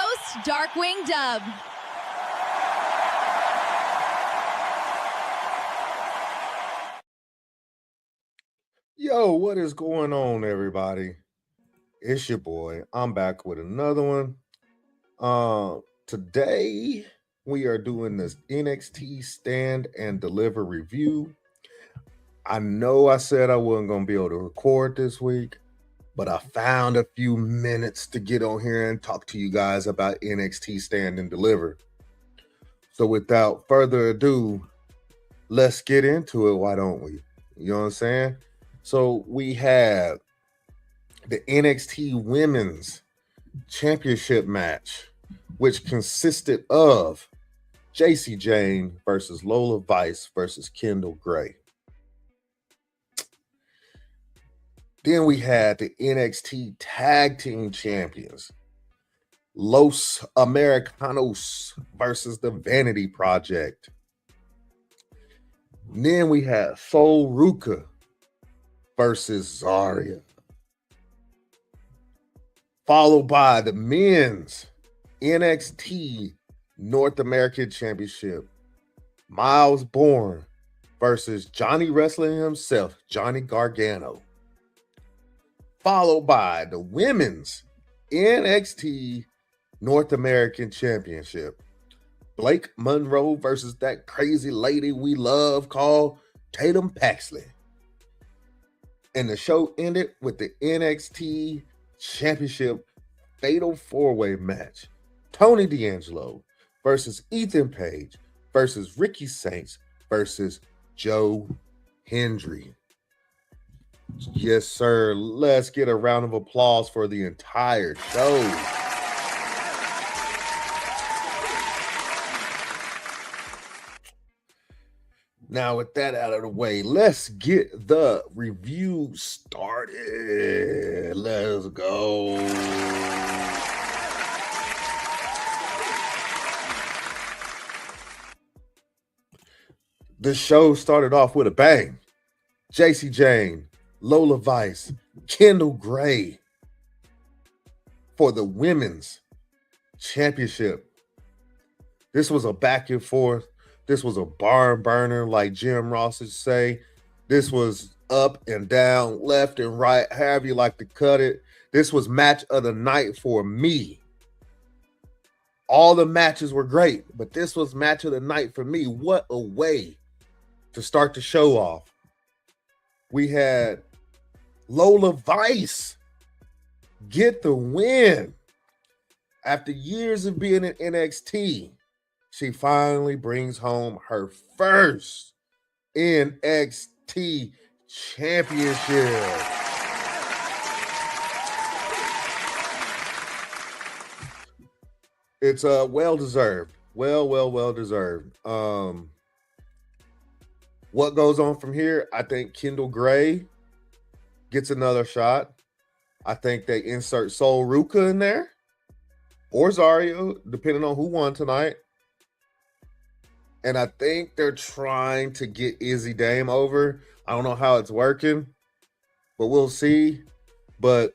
host, Darkwing Dub. Yo, what is going on, everybody? It's your boy. I'm back with another one. Today we are doing this NXT Stand and Deliver review. I know I said I wasn't going to be able to record this week, but I found a few minutes to get on here and talk to you guys about NXT Stand and Deliver. So without further ado, let's get into it, why don't we? You know what I'm saying? So we have the NXT Women's Championship match, which consisted of Jacy Jayne versus Lola Vice versus Kendal Gray. Then we had the NXT Tag Team Champions, Los Americanos versus the Vanity Project. And then we had Ruca versus Zaria. Followed by the men's NXT North American Championship, Miles Bourne versus Johnny Wrestling himself, Johnny Gargano. Followed by the women's NXT North American Championship, Blake Monroe versus that crazy lady we love called Tatum Paxley. And the show ended with the NXT Championship Fatal 4-Way match. Tony D'Angelo versus Ethan Page versus Ricky Saints versus Joe Hendry. Yes, sir. Let's get a round of applause for the entire show. Now, with that out of the way, let's get the review started. Let's go. The show started off with a bang. Jacy Jayne, Lola Vice, Kendal Gray for the women's championship. This was a back and forth. This was a barn burner, like Jim Ross would say. This was up and down, left and right, however you like to cut it. This was match of the night for me. All the matches were great, but this was match of the night for me. What a way to start the show off. We had Lola Vice get the win. After years of being in NXT, she finally brings home her first NXT Championship. It's well-deserved. Well deserved. What goes on from here? I think Kendal Gray gets another shot. I think they insert Ruca in there or Zaria, depending on who won tonight. And I think they're trying to get Izzy Dame over. I don't know how it's working, but we'll see. But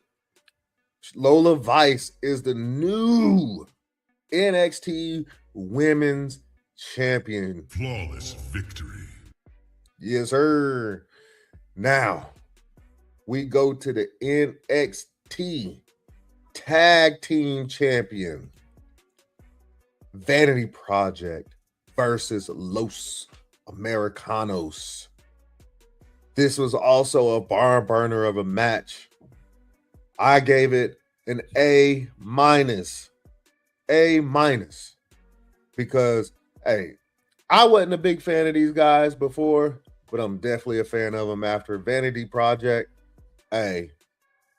Lola Vice is the new NXT Women's Champion. Flawless victory. Yes, sir. Now, we go to the NXT Tag Team Champion, Vanity Project versus Los Americanos. This was also a barn burner of a match. I gave it an A-. Because, hey, I wasn't a big fan of these guys before, but I'm definitely a fan of them after Vanity Project. Hey,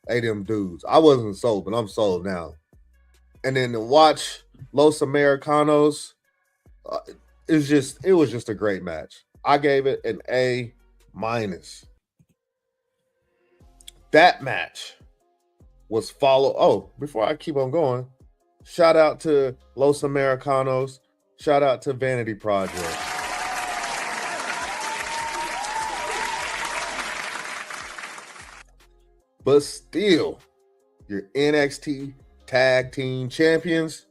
them dudes. I wasn't sold, but I'm sold now. And then to watch Los Americanos, it was just a great match. I gave it an A-. That match was followed. Oh, before I keep on going, shout out to Los Americanos. Shout out to Vanity Project. But still, your NXT Tag Team Champions,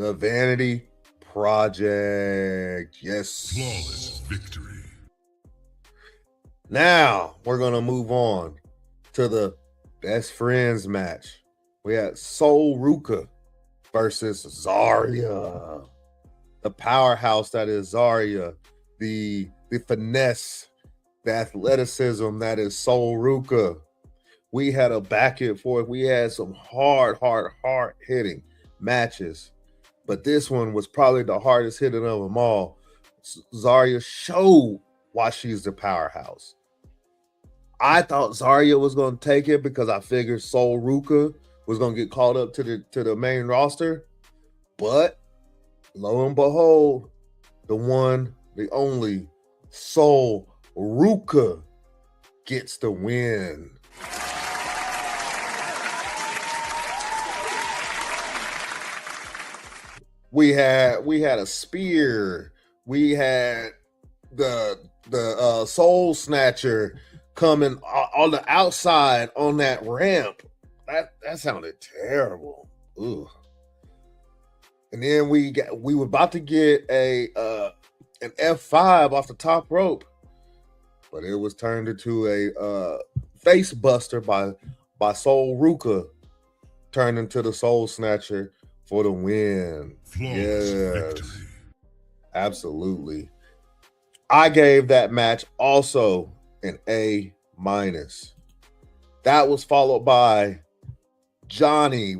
the Vanity Project. Yes. Flawless victory. Now we're going to move on to the best friends match. We had Soul Ruca versus Zaria. The powerhouse that is Zaria. The finesse, the athleticism that is Soul Ruca. We had a back and forth. We had some hard hitting matches. But this one was probably the hardest hitting of them all. Zaria showed why she's the powerhouse. I thought Zaria was going to take it because I figured Soul Ruca was going to get called up to the main roster. But lo and behold, the one, the only Soul Ruca gets the win. We had a spear. We had the soul snatcher coming on the outside on that ramp. That sounded terrible. Ooh. And then we were about to get an F5 off the top rope, but it was turned into a face buster by Soul Ruca, turned into the soul snatcher for the win. Flawless victory. Absolutely. I gave that match also an A-. That was followed by Johnny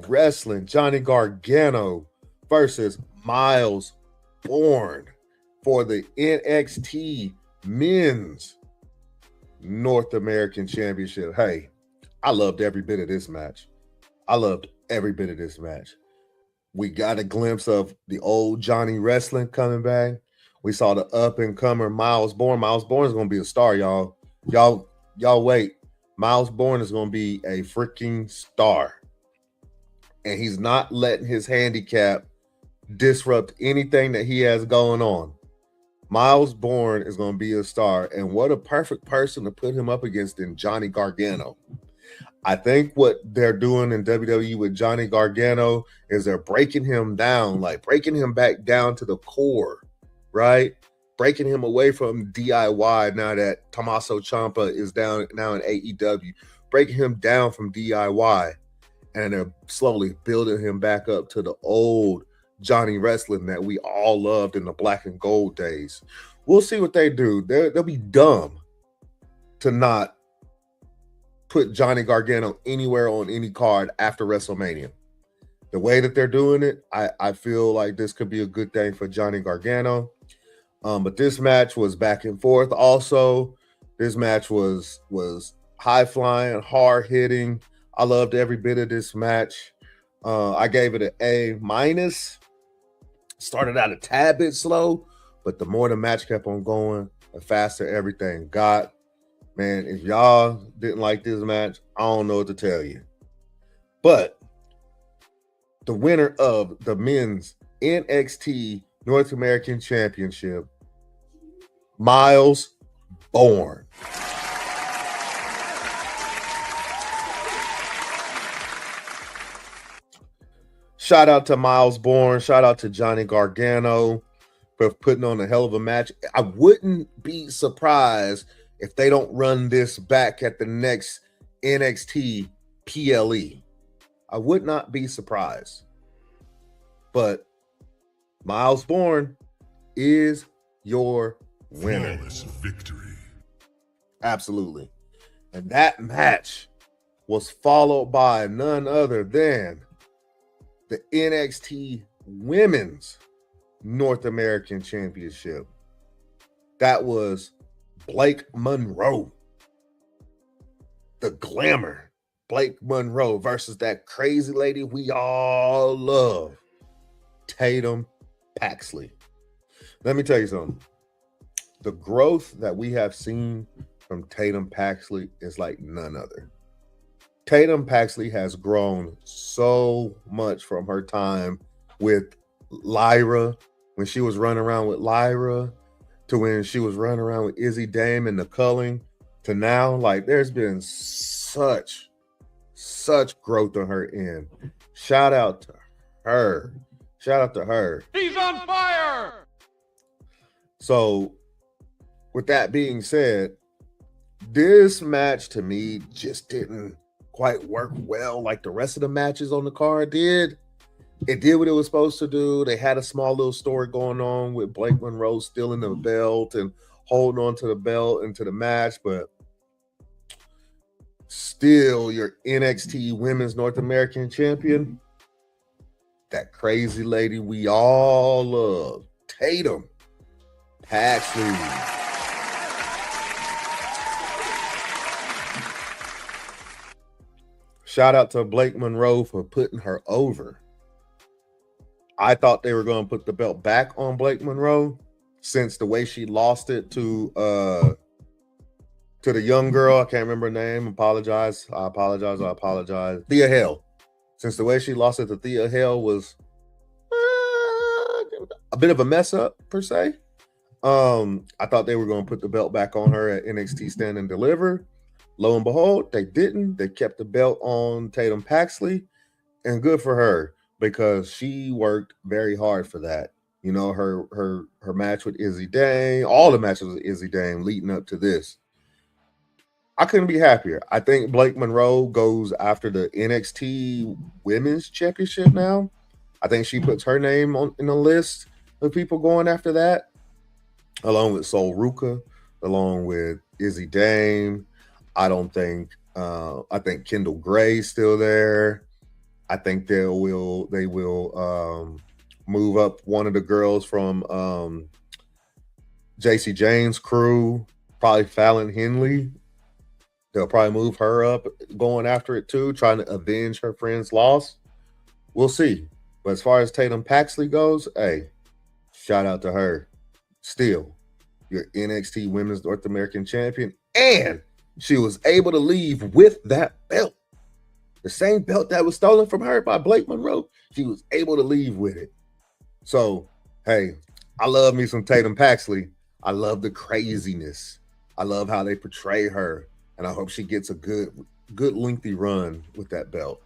Gargano versus Miles Bourne for the NXT Men's North American Championship. Hey, I loved every bit of this match. We got a glimpse of the old Johnny Wrestling coming back. We saw the up-and-comer Miles Bourne. Miles Bourne is going to be a star, y'all. Y'all wait. Miles Bourne is going to be a freaking star. And he's not letting his handicap disrupt anything that he has going on. Miles Bourne is going to be a star. And what a perfect person to put him up against than Johnny Gargano. I think what they're doing in WWE with Johnny Gargano is they're breaking him down, like breaking him back down to the core, right? Breaking him away from DIY now that Tommaso Ciampa is down now in AEW, breaking him down from DIY, and they're slowly building him back up to the old Johnny Wrestling that we all loved in the black and gold days. We'll see what they do. They'll be dumb to not put Johnny Gargano anywhere on any card after WrestleMania. The way that they're doing it, I feel like this could be a good thing for Johnny Gargano. But this match was back and forth. Also, this match was high flying, hard hitting. I loved every bit of this match. I gave it an A-. Started out a tad bit slow, but the more the match kept on going, the faster everything got. Man, if y'all didn't like this match, I don't know what to tell you. But the winner of the men's NXT North American Championship, Miles Bourne. Shout out to Miles Bourne. Shout out to Johnny Gargano for putting on a hell of a match. I wouldn't be surprised if they don't run this back at the next NXT PLE. I would not be surprised. But Miles Bourne is your winner. Flawless victory. Absolutely. And that match was followed by none other than the NXT Women's North American Championship. That was Blake Monroe, the glamour, Blake Monroe versus that crazy lady we all love, Tatum Paxley. Let me tell you something. The growth that we have seen from Tatum Paxley is like none other. Tatum Paxley has grown so much from her time with Lyra, when she was running around with Lyra, to when she was running around with Izzy Dame and the culling, to now. Like, there's been such growth on her end. Shout out to her. Shout out to her. He's on fire! So, with that being said, this match to me just didn't quite work well like the rest of the matches on the card did. It did what it was supposed to do. They had a small little story going on with Blake Monroe stealing the belt and holding on to the belt into the match, but still your NXT Women's North American Champion, that crazy lady we all love, Tatum Paxley. Shout out to Blake Monroe for putting her over. I thought they were going to put the belt back on Blake Monroe since the way she lost it to the young girl. I can't remember her name. I apologize. Thea Hale. Since the way she lost it to Thea Hale was a bit of a mess up, per se. I thought they were going to put the belt back on her at NXT Stand and Deliver. Lo and behold, they didn't. They kept the belt on Tatum Paxley, and good for her because she worked very hard for that. You know, her match with Izzy Dane, all the matches with Izzy Dane leading up to this. I couldn't be happier. I think Blake Monroe goes after the NXT Women's Championship now. I think she puts her name in the list of people going after that, along with Ruca, along with Izzy Dane. I think Kendal Gray still there. I think they will move up one of the girls from Jacy Jayne's crew, probably Fallon Henley. They'll probably move her up, going after it too, trying to avenge her friend's loss. We'll see. But as far as Tatum Paxley goes, hey, shout out to her. Still, your NXT Women's North American Champion, and she was able to leave with that belt. The same belt that was stolen from her by Blake Monroe, she was able to leave with it. So, hey, I love me some Tatum Paxley. I love the craziness. I love how they portray her. And I hope she gets a good lengthy run with that belt.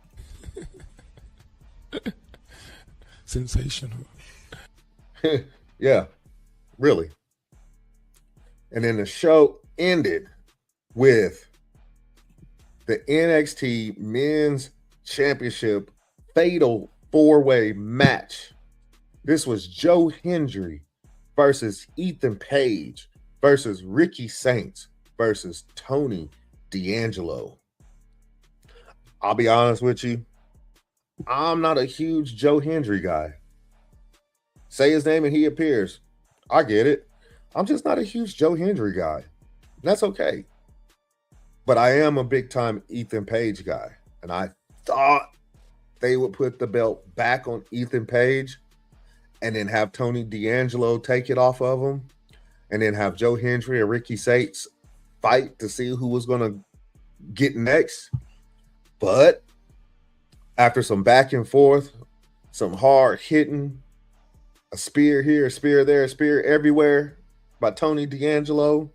Sensational. Yeah, really. And then the show ended with the NXT Men's Championship Fatal 4-Way match. This was Joe Hendry versus Ethan Page versus Ricky Saints versus Tony D'Angelo. I'll be honest with you. I'm not a huge Joe Hendry guy. Say his name and he appears. I get it. I'm just not a huge Joe Hendry guy. That's okay. But I am a big time Ethan Page guy. And I thought they would put the belt back on Ethan Page and then have Tony D'Angelo take it off of him. And then have Joe Hendry and Ricky Saints fight to see who was going to get next. But after some back and forth, some hard hitting, a spear here, a spear there, a spear everywhere by Tony D'Angelo.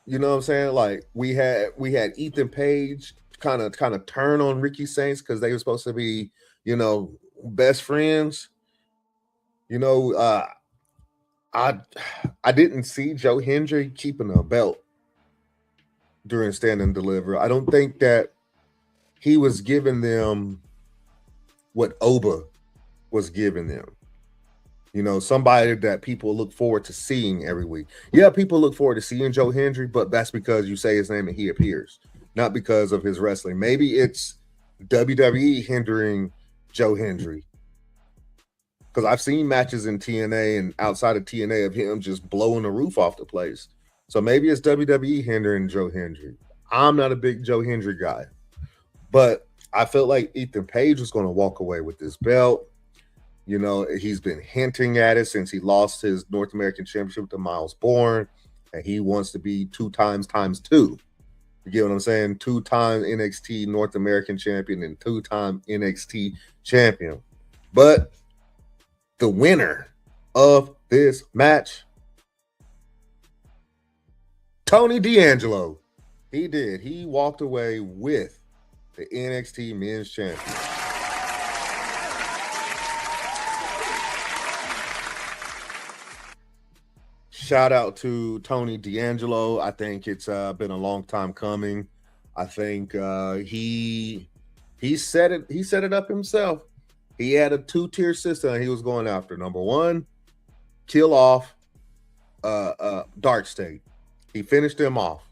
You know what I'm saying? Like we had Ethan Page kind of turn on Ricky Saints because they were supposed to be, you know, best friends. You know, I didn't see Joe Hendry keeping a belt during Stand and Deliver. I don't think that he was giving them what Oba was giving them. You know, somebody that people look forward to seeing every week. Yeah, people look forward to seeing Joe Hendry, but that's because you say his name and he appears, not because of his wrestling. Maybe it's WWE hindering Joe Hendry. Because I've seen matches in TNA and outside of TNA of him just blowing the roof off the place. So maybe it's WWE hindering Joe Hendry. I'm not a big Joe Hendry guy. But I felt like Ethan Page was going to walk away with this belt. You know, he's been hinting at it since he lost his North American Championship to Miles Bourne. And he wants to be 2 times ×2. You get what I'm saying? 2-time NXT North American Champion and 2-time NXT Champion. But the winner of this match, Tony D'Angelo. He did. He walked away with the NXT Men's Champion. Shout out to Tony D'Angelo. I think it's been a long time coming. I think he set it up himself. He had a 2-tier system he was going after. Number one, kill off Dark State. He finished them off.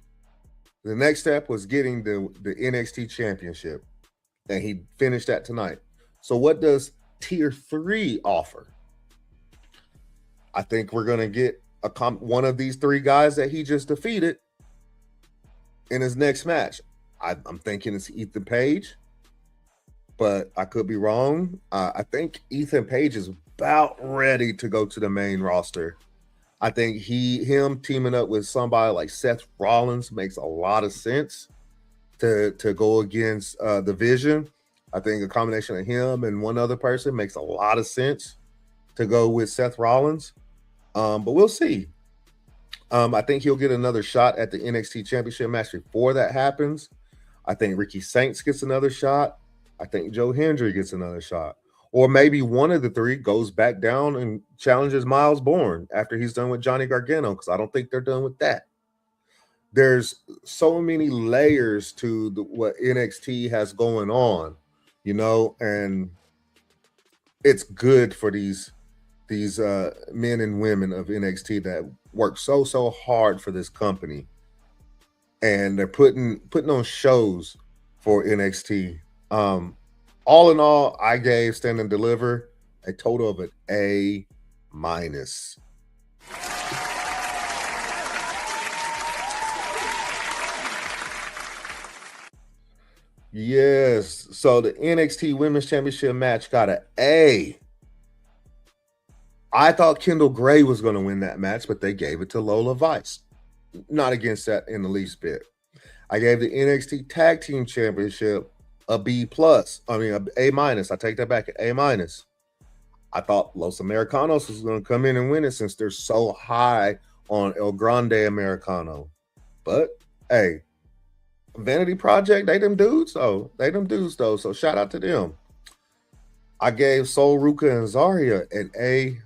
The next step was getting the NXT Championship, and he finished that tonight. So what does Tier 3 offer? I think we're going to get one of these 3 guys that he just defeated in his next match. I'm thinking it's Ethan Page, but I could be wrong. I think Ethan Page is about ready to go to the main roster. I think him teaming up with somebody like Seth Rollins makes a lot of sense to go against the Vision. I think a combination of him and one other person makes a lot of sense to go with Seth Rollins. But we'll see. I think he'll get another shot at the NXT Championship match before that happens. I think Ricky Saints gets another shot. I think Joe Hendry gets another shot. Or maybe one of the 3 goes back down and challenges Miles Bourne after he's done with Johnny Gargano, because I don't think they're done with that. There's so many layers to what NXT has going on, and it's good for these men and women of NXT that work so hard for this company, and they're putting on shows for NXT. All in all, I gave Stand and Deliver a total of an A-. Yes, so the NXT Women's Championship match got an A. I thought Kendal Gray was going to win that match, but they gave it to Lola Vice. Not against that in the least bit. I gave the NXT Tag Team Championship a B+. I mean, a A-. I take that back, an A-. I thought Los Americanos was going to come in and win it since they're so high on El Grande Americano. But, hey, Vanity Project, they them dudes, though. So shout out to them. I gave Sol Ruca and Zaria an A-.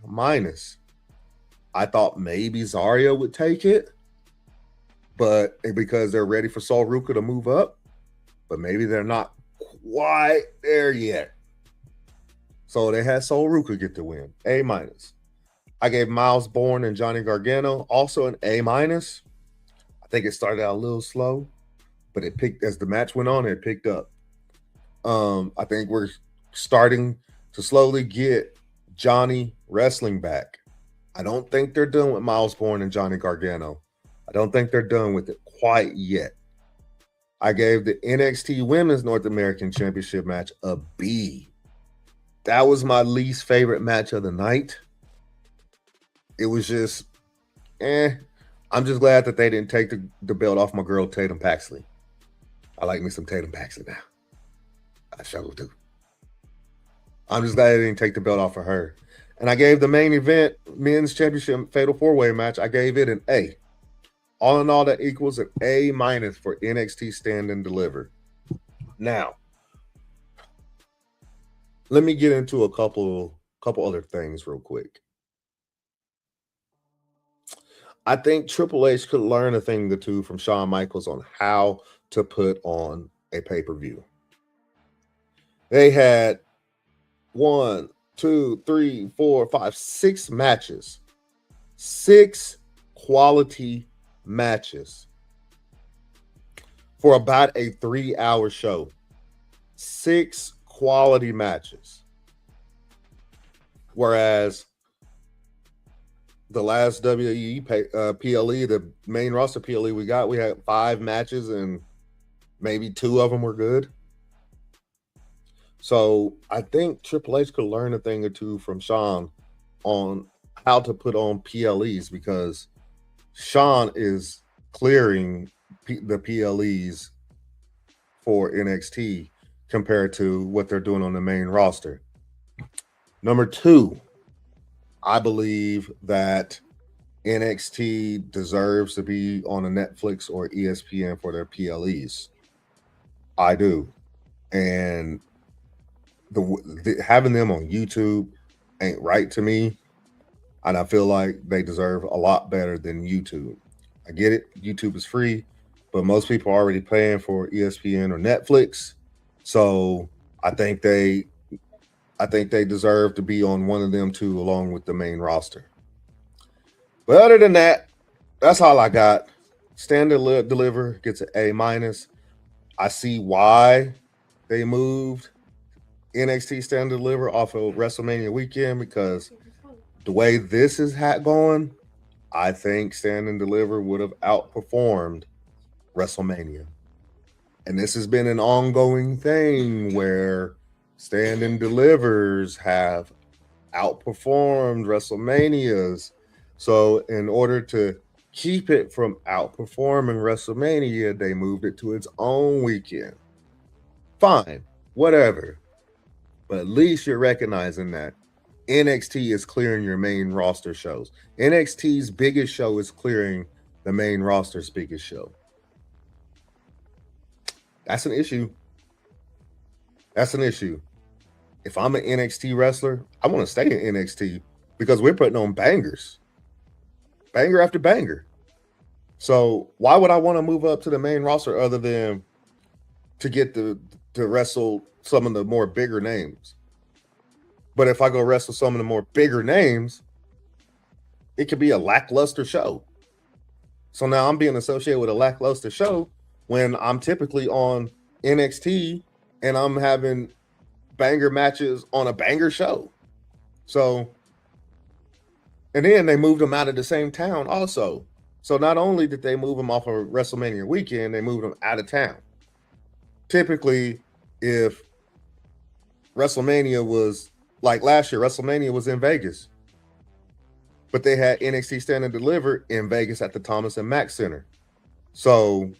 I thought maybe Zaria would take it, but because they're ready for Sol Ruca to move up, but maybe they're not quite there yet. So they had Sol Ruca get the win, A-. I gave Miles Bourne and Johnny Gargano also an A-. I think it started out a little slow, but it picked as the match went on, it picked up. I think we're starting to slowly get Johnny wrestling back. I don't think they're done with Miles Bourne and Johnny Gargano. I don't think they're done with it quite yet. I gave the NXT Women's North American Championship match a B. That was my least favorite match of the night. It was just, I'm just glad that they didn't take the belt off my girl Tatum Paxley. I like me some Tatum Paxley now. I struggle too. I'm just glad they didn't take the belt off of her. And I gave the main event men's championship fatal 4-way match, I gave it an A. All in all, that equals an A- for NXT Stand and Deliver. Now, let me get into a couple other things real quick. I think Triple H could learn a thing or two from Shawn Michaels on how to put on a pay-per-view. They had 1, 2, 3, 4, 5, 6 matches. 6 quality matches for about a 3-hour show. 6 quality matches. Whereas the last WWE PLE, the main roster PLE we had 5 matches and maybe 2 of them were good. So I think Triple H could learn a thing or two from Shawn on how to put on PLEs, because Shawn is clearing the PLEs for NXT compared to what they're doing on the main roster. Number 2, I believe that NXT deserves to be on a Netflix or ESPN for their PLEs. I do. And having them on YouTube ain't right to me. And I feel like they deserve a lot better than YouTube. I get it. YouTube is free, but most people are already paying for ESPN or Netflix. So I think they deserve to be on one of them two along with the main roster. But other than that, that's all I got. Stand Deliver gets an A-. I see why they moved NXT Stand Deliver off of WrestleMania weekend, because the way this is going, I think Stand and Deliver would have outperformed WrestleMania. And this has been an ongoing thing where Stand and Delivers have outperformed WrestleManias. So in order to keep it from outperforming WrestleMania, they moved it to its own weekend. Fine, whatever. But at least you're recognizing that NXT is clearing your main roster shows. NXT's biggest show is clearing the main roster's biggest show. That's an issue. That's an issue. If I'm an NXT wrestler, I want to stay in NXT because we're putting on bangers. Banger after banger. So why would I want to move up to the main roster other than to get to wrestle some of the more bigger names? But if I go wrestle some of the more bigger names, it could be a lackluster show. So now I'm being associated with a lackluster show when I'm typically on NXT and I'm having banger matches on a banger show. So, and then they moved them out of the same town also. So not only did they move them off of WrestleMania weekend, they moved them out of town. Typically, if WrestleMania was like last year, WrestleMania was in Vegas, but they had NXT Stand and Deliver in Vegas at the Thomas and Mack Center. So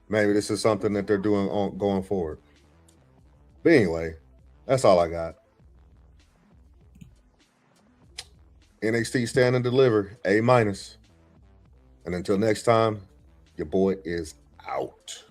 maybe this is something that they're doing going forward. But anyway, that's all I got. NXT Stand and Deliver, A-. And until next time, your boy is out.